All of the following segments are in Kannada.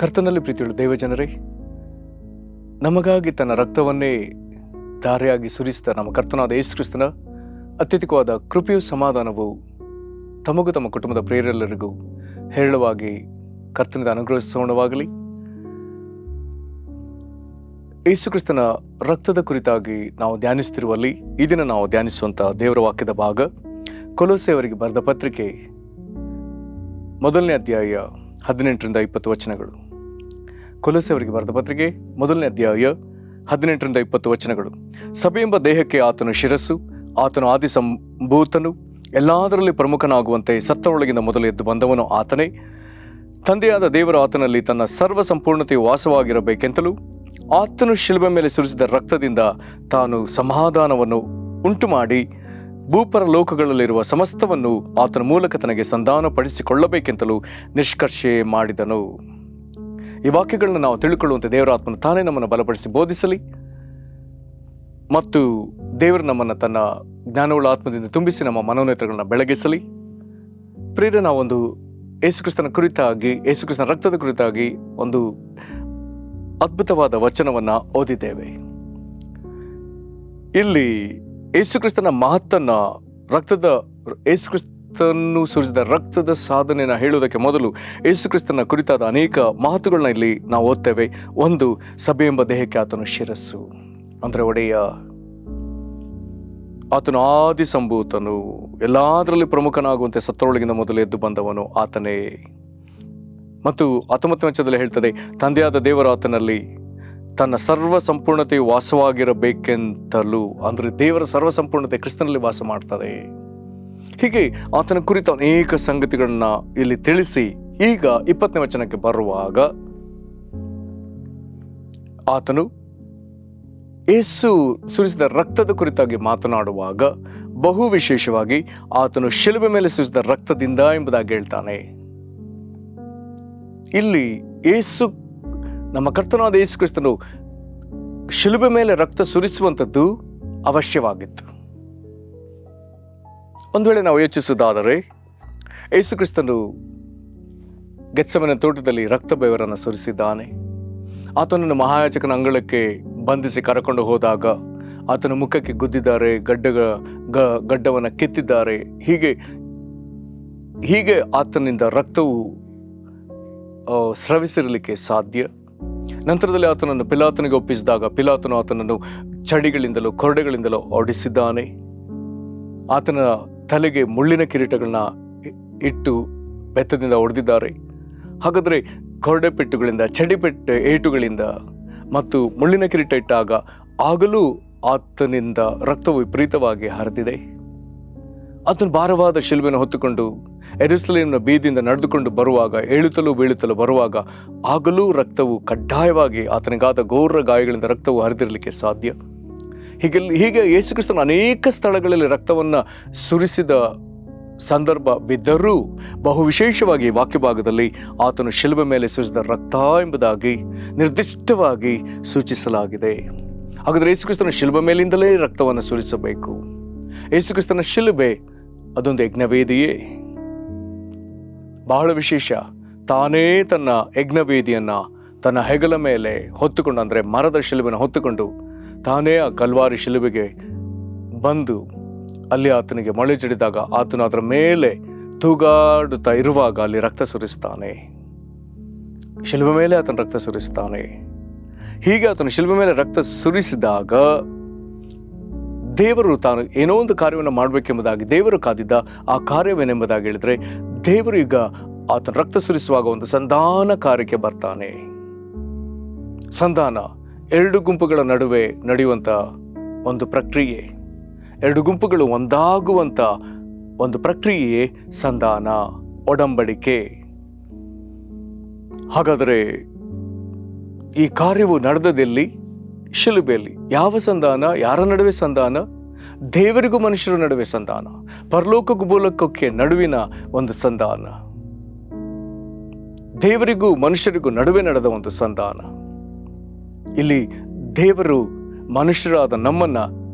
ಕರ್ತನಲ್ಲಿ ಪ್ರೀತಿಯುಳ್ಳ ದೇವಜನರೇ, ನಮಗಾಗಿ ತನ್ನ ರಕ್ತವನ್ನೇ ಧಾರೆಯಾಗಿ ಸುರಿಸಿದ ನಮ್ಮ ಕರ್ತನಾದ ಯೇಸು ಕ್ರಿಸ್ತನ ಅತ್ಯಧಿಕವಾದ ಕೃಪೆಯು ಸಮಾಧಾನವು ತಮಗೂ ತಮ್ಮ ಕುಟುಂಬದ ಪ್ರಿಯರೆಲ್ಲರಿಗೂ ಹೇರಳವಾಗಿ ಕರ್ತನಿಂದ ಅನುಗ್ರಹಿಸೋಣವಾಗಲಿ. ಯೇಸು ಕ್ರಿಸ್ತನ ರಕ್ತದ ಕುರಿತಾಗಿ ನಾವು ಧ್ಯಾನಿಸುತ್ತಿರುವಲ್ಲಿ ಈ ದಿನ ನಾವು ಧ್ಯಾನಿಸುವಂತಹ ದೇವರ ವಾಕ್ಯದ ಭಾಗ ಕೊಲೊಸ್ಸೆಯವರಿಗೆ ಬರೆದ ಪತ್ರಿಕೆ 1ನೇ ಅಧ್ಯಾಯ 18ರಿಂದ 20 ವಚನಗಳು. ಕೊಲೊಸ್ಸೆಯವರಿಗೆ ಬರೆದ ಪತ್ರಿಕೆ 1ನೇ ಅಧ್ಯಾಯ 18ರಿಂದ 20 ವಚನಗಳು. ಸಭೆಯೆಂಬ ದೇಹಕ್ಕೆ ಆತನು ಶಿರಸ್ಸು, ಆತನು ಆದಿ ಸಂಭೂತನು, ಎಲ್ಲದರಲ್ಲಿ ಪ್ರಮುಖನಾಗುವಂತೆ ಸತ್ತರೊಳಗಿಂದ ಮೊದಲು ಎದ್ದು ಬಂದವನು ಆತನೇ. ತಂದೆಯಾದ ದೇವರು ಆತನಲ್ಲಿ ತನ್ನ ಸರ್ವ ಸಂಪೂರ್ಣತೆಯು ವಾಸವಾಗಿರಬೇಕೆಂತಲೂ ಆತನು ಶಿಲುಬೆ ಮೇಲೆ ಸುರಿಸಿದ ರಕ್ತದಿಂದ ತಾನು ಸಮಾಧಾನವನ್ನು ಉಂಟು ಮಾಡಿ ಭೂಪರ ಲೋಕಗಳಲ್ಲಿರುವ ಸಮಸ್ತವನ್ನು ಆತನ ಮೂಲಕ ತನಗೆ ಸಂಧಾನಪಡಿಸಿಕೊಳ್ಳಬೇಕೆಂತಲೂ ನಿಷ್ಕರ್ಷೆ ಮಾಡಿದನು. ಈ ವಾಕ್ಯಗಳನ್ನು ನಾವು ತಿಳ್ಕೊಳ್ಳುವಂತೆ ದೇವರ ಆತ್ಮನು ತಾನೇ ನಮ್ಮನ್ನು ಬಲಪಡಿಸಿ ಬೋಧಿಸಲಿ ಮತ್ತು ದೇವರು ನಮ್ಮನ್ನು ತನ್ನ ಜ್ಞಾನವುಳ್ಳ ಆತ್ಮದಿಂದ ತುಂಬಿಸಿ ನಮ್ಮ ಮನೋನೇತ್ರಗಳನ್ನ ಬೆಳಗಿಸಲಿ. ಪ್ರಿಯರೇ, ನಾವೊಂದು ಯೇಸುಕ್ರಿಸ್ತನ ಕುರಿತಾಗಿ, ಯೇಸುಕ್ರಿಸ್ತನ ರಕ್ತದ ಕುರಿತಾಗಿ ಒಂದು ಅದ್ಭುತವಾದ ವಚನವನ್ನ ಓದಿದ್ದೇವೆ. ಇಲ್ಲಿ ಯೇಸುಕ್ರಿಸ್ತನ ಮಹತ್ತನ್ನ, ಯೇಸುಕ್ರಿಸ್ತನು ಸುರಿಸಿದ ರಕ್ತದ ಸಾಧನೆಯನ್ನು ಹೇಳುವುದಕ್ಕೆ ಮೊದಲು ಯೇಸುಕ್ರಿಸ್ತನ ಕುರಿತಾದ ಅನೇಕ ಮಾತುಗಳನ್ನ ಇಲ್ಲಿ ನಾವು ಓದ್ತೇವೆ. ಒಂದು, ಸಭೆ ಎಂಬ ದೇಹಕ್ಕೆ ಆತನು ಶಿರಸ್ಸು, ಅಂದ್ರೆ ಒಡೆಯ. ಆತನು ಆದಿ ಸಂಭೂತನು, ಎಲ್ಲದರಲ್ಲಿ ಪ್ರಮುಖನಾಗುವಂತೆ ಸತ್ತರೊಳಗಿಂದ ಮೊದಲು ಎದ್ದು ಬಂದವನು ಆತನೇ. ಮತ್ತು 19ನೇ ವಚನದಲ್ಲಿ ಹೇಳ್ತದೆ, ತಂದೆಯಾದ ದೇವರ ಆತನಲ್ಲಿ ತನ್ನ ಸರ್ವ ಸಂಪೂರ್ಣತೆಯು ವಾಸವಾಗಿರಬೇಕೆಂತಲೂ, ಅಂದ್ರೆ ದೇವರ ಸರ್ವ ಸಂಪೂರ್ಣತೆ ಕ್ರಿಸ್ತನಲ್ಲಿ ವಾಸ ಮಾಡ್ತದೆ. ಹೀಗೆ ಆತನ ಕುರಿತು ಅನೇಕ ಸಂಗತಿಗಳನ್ನ ಇಲ್ಲಿ ತಿಳಿಸಿ, ಈಗ 20ನೇ ವಚನಕ್ಕೆ ಬರುವಾಗ ಆತನು ಯೇಸು ಸುರಿಸಿದ ರಕ್ತದ ಕುರಿತಾಗಿ ಮಾತನಾಡುವಾಗ ಬಹು ವಿಶೇಷವಾಗಿ ಆತನು ಶಿಲುಬೆ ಮೇಲೆ ಸುರಿಸಿದ ರಕ್ತದಿಂದ ಎಂಬುದಾಗಿ ಹೇಳ್ತಾನೆ. ಇಲ್ಲಿ ಯೇಸು, ನಮ್ಮ ಕರ್ತನಾದ ಯೇಸು ಕ್ರಿಸ್ತನು ಶಿಲುಬೆ ಮೇಲೆ ರಕ್ತ ಸುರಿಸುವಂಥದ್ದು ಅವಶ್ಯವಾಗಿತ್ತು. ಒಂದು ವೇಳೆ ನಾವು ಯೋಚಿಸುವುದಾದರೆ, ಯೇಸು ಕ್ರಿಸ್ತನು ಗೆತ್ಸೆಮನೆ ತೋಟದಲ್ಲಿ ರಕ್ತ ಬೆವರನ್ನು ಸುರಿಸಿದ್ದಾನೆ. ಆತನನ್ನು ಮಹಾಯಾಜಕನ ಅಂಗಳಕ್ಕೆ ಬಂಧಿಸಿ ಕರಕೊಂಡು ಹೋದಾಗ ಆತನ ಮುಖಕ್ಕೆ ಗುದ್ದಿದ್ದಾರೆ, ಗಡ್ಡವನ್ನು ಕಿತ್ತಿದ್ದಾರೆ. ಹೀಗೆ ಆತನಿಂದ ರಕ್ತವು ಸ್ರವಿಸಿರಲಿಕ್ಕೆ ಸಾಧ್ಯ. ನಂತರದಲ್ಲಿ ಆತನನ್ನು ಪಿಲಾತನಿಗೆ ಒಪ್ಪಿಸಿದಾಗ ಪಿಲಾತನು ಆತನನ್ನು ಚಡಿಗಳಿಂದಲೂ ಕೊರಡೆಗಳಿಂದಲೂ ಹೊಡೆಸಿದ್ದಾನೆ. ಆತನ ತಲೆಗೆ ಮುಳ್ಳಿನ ಕಿರೀಟಗಳನ್ನ ಇಟ್ಟು ಬೆತ್ತದಿಂದ ಹೊಡೆದಿದ್ದಾರೆ. ಹಾಗಾದರೆ ಕೊರಡೆ ಪೆಟ್ಟುಗಳಿಂದ, ಏಟುಗಳಿಂದ ಮತ್ತು ಮುಳ್ಳಿನ ಕಿರೀಟ ಇಟ್ಟಾಗ ಆಗಲೂ ಆತನಿಂದ ರಕ್ತವು ವಿಪರೀತವಾಗಿ ಹರಿದಿದೆ. ಆತನು ಭಾರವಾದ ಶಿಲುಬೆಯನ್ನು ಹೊತ್ತುಕೊಂಡು ಯೆರೂಸಲೇಮಿನ ಬೀದಿಯಿಂದ ನಡೆದುಕೊಂಡು ಬರುವಾಗ, ಏಳುತ್ತಲೂ ಬರುವಾಗ ಆಗಲೂ ರಕ್ತವು ಕಡ್ಡಾಯವಾಗಿ, ಆತನಿಗಾದ ಘೋರ ಗಾಯಗಳಿಂದ ರಕ್ತವು ಹರಿದಿರಲಿಕ್ಕೆ ಸಾಧ್ಯ. ಹೀಗೆ ಯೇಸುಕ್ರಿಸ್ತನ ಅನೇಕ ಸ್ಥಳಗಳಲ್ಲಿ ರಕ್ತವನ್ನು ಸುರಿಸಿದ ಸಂದರ್ಭವಿದ್ದರೂ ಬಹು ವಿಶೇಷವಾಗಿ ವಾಕ್ಯ ಭಾಗದಲ್ಲಿ ಆತನು ಶಿಲುಬೆ ಮೇಲೆ ಸುರಿಸಿದ ರಕ್ತ ಎಂಬುದಾಗಿ ನಿರ್ದಿಷ್ಟವಾಗಿ ಸೂಚಿಸಲಾಗಿದೆ. ಹಾಗಾದರೆ ಯೇಸುಕ್ರಿಸ್ತನ ಶಿಲುಬೆ ಮೇಲಿಂದಲೇ ರಕ್ತವನ್ನು ಸುರಿಸಬೇಕು. ಯೇಸುಕ್ರಿಸ್ತನ ಶಿಲುಬೆ ಅದೊಂದು ಯಜ್ಞವೇದಿಯೇ. ಬಹಳ ವಿಶೇಷ. ತಾನೇ ತನ್ನ ಯಜ್ಞವೇದಿಯನ್ನ ತನ್ನ ಹೆಗಲ ಮೇಲೆ ಹೊತ್ತುಕೊಂಡು, ಅಂದರೆ ಮರದ ಶಿಲುಬೆಯನ್ನು ಹೊತ್ತುಕೊಂಡು ತಾನೇ ಆ ಕಲ್ವಾರಿ ಶಿಲುಬೆಗೆ ಬಂದು ಅಲ್ಲಿ ಆತನಿಗೆ ಮೊಳೆ ಜಡಿದಾಗ ಆತನು ಅದರ ಮೇಲೆ ತೂಗಾಡುತ್ತಾ ಇರುವಾಗ ಅಲ್ಲಿ ರಕ್ತ ಸುರಿಸ್ತಾನೆ. ಶಿಲುಬೆ ಮೇಲೆ ಆತನ ರಕ್ತ ಸುರಿಸ್ತಾನೆ. ಹೀಗೆ ಆತನು ಶಿಲುಬೆ ಮೇಲೆ ರಕ್ತ ಸುರಿಸಿದಾಗ ದೇವರು ತಾನು ಏನೋ ಒಂದು ಕಾರ್ಯವನ್ನು ಮಾಡಬೇಕೆಂಬುದಾಗಿ ದೇವರು ಕಾದಿದ್ದ ಆ ಕಾರ್ಯವೇನೆಂಬುದಾಗಿ ಹೇಳಿದ್ರೆ, ದೇವರು ಈಗ ಆತನ ರಕ್ತ ಸುರಿಸುವಾಗ ಒಂದು ಸಂಧಾನ ಕಾರ್ಯಕ್ಕೆ ಬರ್ತಾನೆ. ಸಂಧಾನ, ಎರಡು ಗುಂಪುಗಳ ನಡುವೆ ನಡೆಯುವಂತ ಒಂದು ಪ್ರಕ್ರಿಯೆ, ಎರಡು ಗುಂಪುಗಳು ಒಂದಾಗುವಂತ ಒಂದು ಪ್ರಕ್ರಿಯೆಯೇ ಸಂಧಾನ, ಒಡಂಬಡಿಕೆ. ಹಾಗಾದರೆ ಈ ಕಾರ್ಯವು ನಡೆದದಲ್ಲಿ ಶಿಲುಬೆಯಲ್ಲಿ. ಯಾವ ಸಂಧಾನ? ಯಾರ ನಡುವೆ ಸಂಧಾನ? ದೇವರಿಗೂ ಮನುಷ್ಯರ ನಡುವೆ ಸಂಧಾನ, ಪರಲೋಕಕ್ಕೂ ಭೂಲೋಕಕ್ಕೆ ನಡುವಿನ ಒಂದು ಸಂಧಾನ, ದೇವರಿಗೂ ಮನುಷ್ಯರಿಗೂ ನಡುವೆ ನಡೆದ ಒಂದು ಸಂಧಾನ. ಇಲ್ಲಿ ದೇವರು ಮನುಷ್ಯರಾದ ನಮ್ಮನ್ನ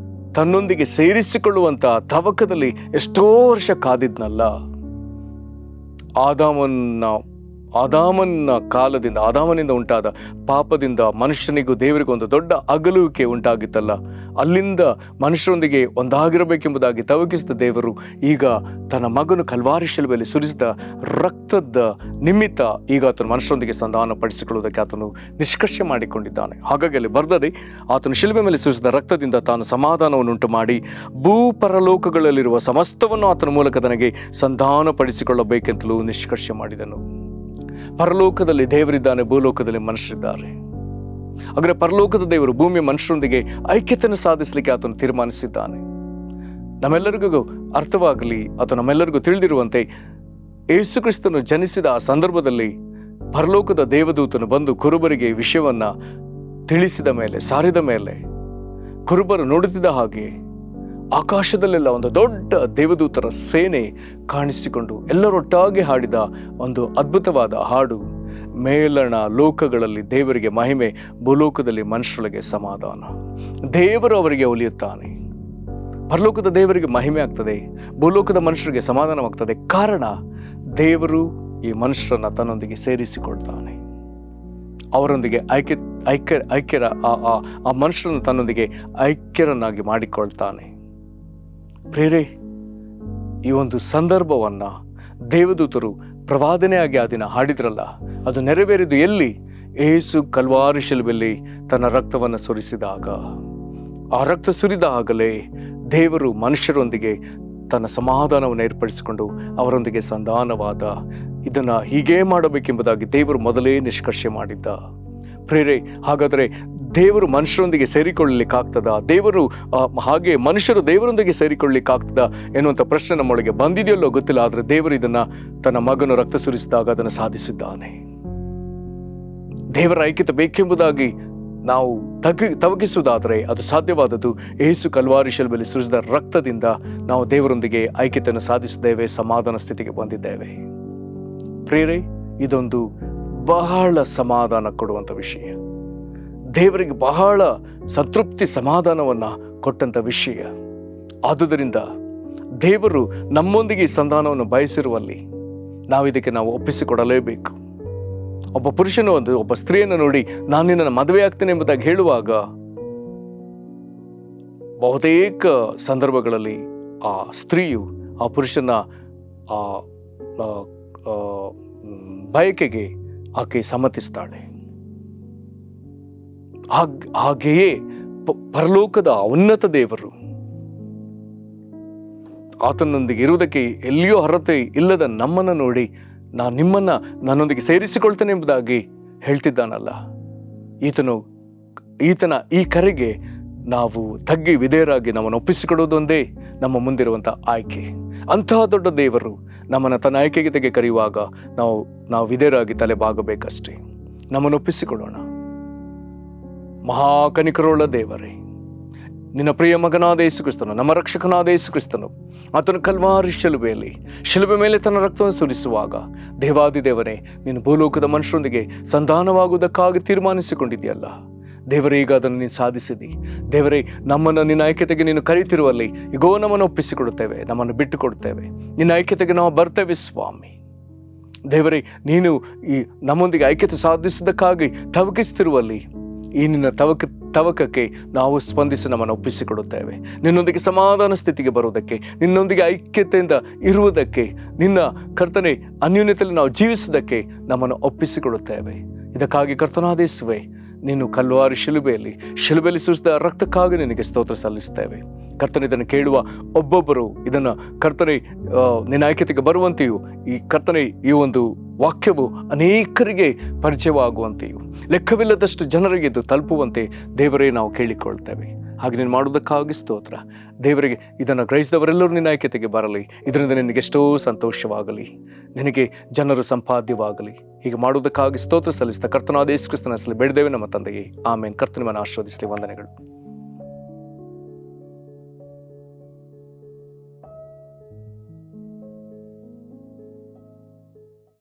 ತನ್ನೊಂದಿಗೆ ಸೇರಿಸಿಕೊಳ್ಳುವಂತ ತವಕದಲ್ಲಿ ಎಷ್ಟೋ ವರ್ಷ ಕಾದಿದ್ನಲ್ಲ. ಆದಾಮನಿಂದ ಉಂಟಾದ ಪಾಪದಿಂದ ಮನುಷ್ಯನಿಗೂ ದೇವರಿಗೂ ಒಂದು ದೊಡ್ಡ ಅಗಲುವಿಕೆ ಉಂಟಾಗಿತ್ತಲ್ಲ, ಅಲ್ಲಿಂದ ಮನುಷ್ಯರೊಂದಿಗೆ ಒಂದಾಗಿರಬೇಕೆಂಬುದಾಗಿ ತವಕಿಸಿದ ದೇವರು ಈಗ ತನ್ನ ಮಗನು ಕಲ್ವಾರಿ ಶಿಲುಬೆಯಲ್ಲಿ ಸುರಿಸಿದ ರಕ್ತದ ನಿಮಿತ್ತ ಈಗ ಆತನು ಮನುಷ್ಯರೊಂದಿಗೆ ಸಂಧಾನ ಪಡಿಸಿಕೊಳ್ಳುವುದಕ್ಕೆ ಆತನು ನಿಷ್ಕರ್ಷೆ ಮಾಡಿಕೊಂಡಿದ್ದಾನೆ. ಹಾಗಾಗಿ ಅಲ್ಲಿ ಬರ್ದರೆ ಆತನು ಶಿಲುಬೆ ಮೇಲೆ ಸುರಿಸಿದ ರಕ್ತದಿಂದ ತಾನು ಸಮಾಧಾನವನ್ನು ಉಂಟು ಮಾಡಿ ಭೂಪರಲೋಕಗಳಲ್ಲಿರುವ ಸಮಸ್ತವನ್ನು ಆತನ ಮೂಲಕ ತನಗೆ ಸಂಧಾನ ಪಡಿಸಿಕೊಳ್ಳಬೇಕೆಂತಲೂ ನಿಷ್ಕರ್ಷೆ ಮಾಡಿದನು. ಪರಲೋಕದಲ್ಲಿ ದೇವರಿದ್ದಾನೆ, ಭೂಲೋಕದಲ್ಲಿ ಮನುಷ್ಯರಿದ್ದಾರೆ. ಹಾಗಾದರೆ ಪರಲೋಕದ ದೇವರು ಭೂಮಿಯ ಮನುಷ್ಯರೊಂದಿಗೆ ಐಕ್ಯತೆಯನ್ನು ಸಾಧಿಸಲಿಕ್ಕೆ ಆತನು ತೀರ್ಮಾನಿಸಿದ್ದಾನೆ. ನಮ್ಮೆಲ್ಲರಿಗೂ ಅರ್ಥವಾಗಲಿ ಅಥವಾ ನಮ್ಮೆಲ್ಲರಿಗೂ ತಿಳಿದಿರುವಂತೆ ಯೇಸು ಕ್ರಿಸ್ತನು ಜನಿಸಿದ ಆ ಸಂದರ್ಭದಲ್ಲಿ ಪರಲೋಕದ ದೇವದೂತನು ಬಂದು ಕುರುಬರಿಗೆ ವಿಷಯವನ್ನ ತಿಳಿಸಿದ ಮೇಲೆ, ಸಾರಿದ ಮೇಲೆ ಕುರುಬರು ನೋಡುತ್ತಿದ್ದ ಹಾಗೆ ಆಕಾಶದಲ್ಲೆಲ್ಲ ಒಂದು ದೊಡ್ಡ ದೇವದೂತರ ಸೇನೆ ಕಾಣಿಸಿಕೊಂಡು ಎಲ್ಲರೊಟ್ಟಾಗಿ ಹಾಡಿದ ಒಂದು ಅದ್ಭುತವಾದ ಹಾಡು, ಮೇಲಣ ಲೋಕಗಳಲ್ಲಿ ದೇವರಿಗೆ ಮಹಿಮೆ, ಭೂಲೋಕದಲ್ಲಿ ಮನುಷ್ಯರಿಗೆ ಸಮಾಧಾನ. ದೇವರು ಅವರಿಗೆ ಒಲಿಯುತ್ತಾನೆ. ಪರಲೋಕದ ದೇವರಿಗೆ ಮಹಿಮೆ ಆಗ್ತದೆ, ಭೂಲೋಕದ ಮನುಷ್ಯರಿಗೆ ಸಮಾಧಾನವಾಗ್ತದೆ. ಕಾರಣ ದೇವರು ಈ ಮನುಷ್ಯರನ್ನ ತನ್ನೊಂದಿಗೆ ಸೇರಿಸಿಕೊಳ್ತಾನೆ. ಅವರೊಂದಿಗೆ ಐಕ್ಯರ ಆ ಮನುಷ್ಯರನ್ನು ತನ್ನೊಂದಿಗೆ ಐಕ್ಯರನ್ನಾಗಿ ಮಾಡಿಕೊಳ್ತಾನೆ. ಪ್ರೇರೆ, ಈ ಒಂದು ಸಂದರ್ಭವನ್ನ ದೇವದೂತರು ಪ್ರವಾದನೆಯಾಗಿ ಆ ದಿನ ಹಾಡಿದ್ರಲ್ಲ, ಅದು ನೆರವೇರಿದು ಎಲ್ಲಿ? ಯೇಸು ಕಲ್ವಾರಿ ಶಿಲುಬೆಯಲ್ಲಿ ತನ್ನ ರಕ್ತವನ್ನು ಸುರಿಸಿದಾಗ. ಆ ರಕ್ತ ಸುರಿದಾಗಲೇ ದೇವರು ಮನುಷ್ಯರೊಂದಿಗೆ ತನ್ನ ಸಮಾಧಾನವನ್ನು ಏರ್ಪಡಿಸಿಕೊಂಡು ಅವರೊಂದಿಗೆ ಸಂಧಾನವಾದ. ಇದನ್ನ ಹೀಗೇ ಮಾಡಬೇಕೆಂಬುದಾಗಿ ದೇವರು ಮೊದಲೇ ನಿಷ್ಕರ್ಷೆ ಮಾಡಿದ್ದ. ಪ್ರೇರೆ, ಹಾಗಾದರೆ ದೇವರು ಮನುಷ್ಯರೊಂದಿಗೆ ಸೇರಿಕೊಳ್ಳಲಿಕ್ಕಾಗ್ತದ? ದೇವರು ಹಾಗೆ ಮನುಷ್ಯರು ದೇವರೊಂದಿಗೆ ಸೇರಿಕೊಳ್ಳಲಿಕ್ಕಾಗ್ತದ ಎನ್ನುವಂಥ ಪ್ರಶ್ನೆ ನಮ್ಮೊಳಗೆ ಬಂದಿದೆಯಲ್ಲೋ ಗೊತ್ತಿಲ್ಲ. ಆದರೆ ದೇವರು ಇದನ್ನ ತನ್ನ ಮಗನು ರಕ್ತ ಸುರಿಸಿದಾಗ ಅದನ್ನು ಸಾಧಿಸಿದ್ದಾನೆ. ದೇವರ ಐಕ್ಯತೆ ಬೇಕೆಂಬುದಾಗಿ ನಾವು ತವಕಿಸುವುದಾದರೆ ಅದು ಸಾಧ್ಯವಾದದ್ದು ಯೇಸು ಕಲ್ವಾರಿ ಶಿಲುಬೆಯಲ್ಲಿ ಸುರಿಸಿದ ರಕ್ತದಿಂದ. ನಾವು ದೇವರೊಂದಿಗೆ ಐಕ್ಯತೆಯನ್ನು ಸಾಧಿಸಿದ್ದೇವೆ, ಸಮಾಧಾನ ಸ್ಥಿತಿಗೆ ಬಂದಿದ್ದೇವೆ. ಪ್ರೇರೆ, ಇದೊಂದು ಬಹಳ ಸಮಾಧಾನ ಕೊಡುವಂಥ ವಿಷಯ, ದೇವರಿಗೆ ಬಹಳ ಸಂತೃಪ್ತಿ ಸಮಾಧಾನವನ್ನ ಕೊಟ್ಟಂತ ವಿಷಯ. ಆದುದರಿಂದ ದೇವರು ನಮ್ಮೊಂದಿಗೆ ಈ ಸಂಧಾನವನ್ನು ಬಯಸಿರುವಲ್ಲಿ ನಾವು ಇದಕ್ಕೆ ಒಪ್ಪಿಸಿಕೊಡಲೇಬೇಕು. ಒಬ್ಬ ಪುರುಷನು ಒಬ್ಬ ಸ್ತ್ರೀಯನ್ನು ನೋಡಿ ನಾನು ನಿನ್ನನ್ನು ಮದುವೆ ಆಗ್ತೇನೆ ಎಂಬುದಾಗಿ ಹೇಳುವಾಗ ಬಹುತೇಕ ಸಂದರ್ಭಗಳಲ್ಲಿ ಆ ಸ್ತ್ರೀಯು ಆ ಪುರುಷನ ಆ ಬಯಕೆಗೆ ಆಕೆ ಸಮ್ಮತಿಸ್ತಾಳೆ. ಹಾಗೆಯೇ ಪರಲೋಕದ ಉನ್ನತ ದೇವರು ಆತನೊಂದಿಗೆ ಇರುವುದಕ್ಕೆ ಎಲ್ಲಿಯೋ ಅರ್ಹತೆ ಇಲ್ಲದ ನಮ್ಮನ್ನು ನೋಡಿ ನಾನು ನಿಮ್ಮನ್ನ ನನ್ನೊಂದಿಗೆ ಸೇರಿಸಿಕೊಳ್ತೇನೆ ಎಂಬುದಾಗಿ ಹೇಳ್ತಿದ್ದಾನಲ್ಲ. ಈತನ ಈ ಕರೆಗೆ ನಾವು ತಗ್ಗಿ ವಿಧೇಯರಾಗಿ ನಮ್ಮನ್ನು ಒಪ್ಪಿಸಿಕೊಡುವುದೊಂದೇ ನಮ್ಮ ಮುಂದಿರುವಂಥ ಆಯ್ಕೆ. ಅಂತಹ ದೊಡ್ಡ ದೇವರು ನಮ್ಮನ್ನು ತನ್ನ ಆಯ್ಕೆಗೆ ಕರೆಯುವಾಗ ನಾವು ವಿಧೇಯರಾಗಿ ತಲೆ ಬಾಗಬೇಕಷ್ಟೇ. ನಮ್ಮನ್ನು ಒಪ್ಪಿಸಿಕೊಡೋಣ. ಮಹಾಕನಿಕರುಳ್ಳ ದೇವರೇ, ನಿನ್ನ ಪ್ರಿಯ ಮಗನಾದ ಯೇಸು ಕ್ರಿಸ್ತನು, ನಮ್ಮ ರಕ್ಷಕನಾದ ಯೇಸು ಕ್ರಿಸ್ತನು ಆತನು ಕಲ್ವಾರಿ ಶಿಲುಬೆ ಮೇಲೆ ತನ್ನ ರಕ್ತವನ್ನು ಸುರಿಸುವಾಗ ದೇವಾದಿದೇವರೇ, ನೀನು ಭೂಲೋಕದ ಮನುಷ್ಯರೊಂದಿಗೆ ಸಂಧಾನವಾಗುವುದಕ್ಕಾಗಿ ತೀರ್ಮಾನಿಸಿಕೊಂಡಿದೆಯಲ್ಲ ದೇವರೇ, ಈಗ ಅದನ್ನು ನೀನು ಸಾಧಿಸಿದಿ. ದೇವರೇ, ನಮ್ಮನ್ನು ನಿನ್ನ ಐಕ್ಯತೆಗೆ ನೀನು ಕರೆಯುತ್ತಿರುವಲ್ಲಿ ಈಗೋ ನಮ್ಮನ್ನು ಒಪ್ಪಿಸಿಕೊಡುತ್ತೇವೆ, ನಮ್ಮನ್ನು ಬಿಟ್ಟು ಕೊಡುತ್ತೇವೆ, ನಿನ್ನ ಐಕ್ಯತೆಗೆ ನಾವು ಬರ್ತೇವೆ ಸ್ವಾಮಿ. ದೇವರೇ, ನೀನು ಈ ನಮ್ಮೊಂದಿಗೆ ಐಕ್ಯತೆ ಸಾಧಿಸುವುದಕ್ಕಾಗಿ ತವಕಿಸುತ್ತಿರುವಲ್ಲಿ ಈ ನಿನ್ನ ತವಕಕ್ಕೆ ನಾವು ಸ್ಪಂದಿಸಿ ನಮ್ಮನ್ನು ಒಪ್ಪಿಸಿಕೊಡುತ್ತೇವೆ. ನಿನ್ನೊಂದಿಗೆ ಸಮಾಧಾನ ಸ್ಥಿತಿಗೆ ಬರುವುದಕ್ಕೆ, ನಿನ್ನೊಂದಿಗೆ ಐಕ್ಯತೆಯಿಂದ ಇರುವುದಕ್ಕೆ, ನಿನ್ನ ಕರ್ತನೆ ಅನ್ಯೋನ್ಯತೆಯಲ್ಲಿ ನಾವು ಜೀವಿಸುವುದಕ್ಕೆ ನಮ್ಮನ್ನು ಒಪ್ಪಿಸಿಕೊಡುತ್ತೇವೆ. ಇದಕ್ಕಾಗಿ ಕರ್ತನಾದ ಯೇಸುವೇ, ನೀನು ಕಲ್ವಾರಿ ಶಿಲುಬೆಯಲ್ಲಿ ಸುರಿಸಿದ ರಕ್ತಕ್ಕಾಗಿ ನಿನಗೆ ಸ್ತೋತ್ರ ಸಲ್ಲಿಸ್ತೇವೆ. ಕರ್ತನೆ, ಇದನ್ನು ಕೇಳುವ ಒಬ್ಬೊಬ್ಬರು ಇದನ್ನು ಕರ್ತನೆ ನಿನ್ನ ಐಕ್ಯತೆಗೆ ಬರುವಂತೆಯೂ, ಈ ಕರ್ತನೆ ಈ ಒಂದು ವಾಕ್ಯವು ಅನೇಕರಿಗೆ ಪರಿಚಯವಾಗುವಂತೆಯೂ, ಲೆಕ್ಕವಿಲ್ಲದಷ್ಟು ಜನರಿಗೆ ಇದು ತಲುಪುವಂತೆ ದೇವರೇ ನಾವು ಕೇಳಿಕೊಳ್ತೇವೆ. ಹಾಗೆ ನೀನು ಮಾಡುವುದಕ್ಕಾಗಿ ಸ್ತೋತ್ರ. ದೇವರಿಗೆ ಇದನ್ನು ಗ್ರಹಿಸಿದವರೆಲ್ಲರೂ ನಿನ್ನ ಐಕ್ಯತೆಗೆ ಬರಲಿ. ಇದರಿಂದ ನಿನಗೆ ಎಷ್ಟೋ ಸಂತೋಷವಾಗಲಿ, ನಿನಗೆ ಜನರು ಸಂಪಾದ್ಯವಾಗಲಿ. ಹೀಗೆ ಮಾಡುವುದಕ್ಕಾಗಿ ಸ್ತೋತ್ರ ಸಲ್ಲಿಸಿದ ಕರ್ತನಾದ ಯೇಸು ಕ್ರಿಸ್ತನ ಹೆಸರಲ್ಲಿ ಬೇಡಿದ್ದೇವೆ ನಮ್ಮ ತಂದೆಯೇ, ಆಮೇನ್. ಕರ್ತನ ನಿಮ್ಮನ್ನು ಆಶೀರ್ವದಿಸ್ತೇವೆ. ವಂದನೆಗಳು.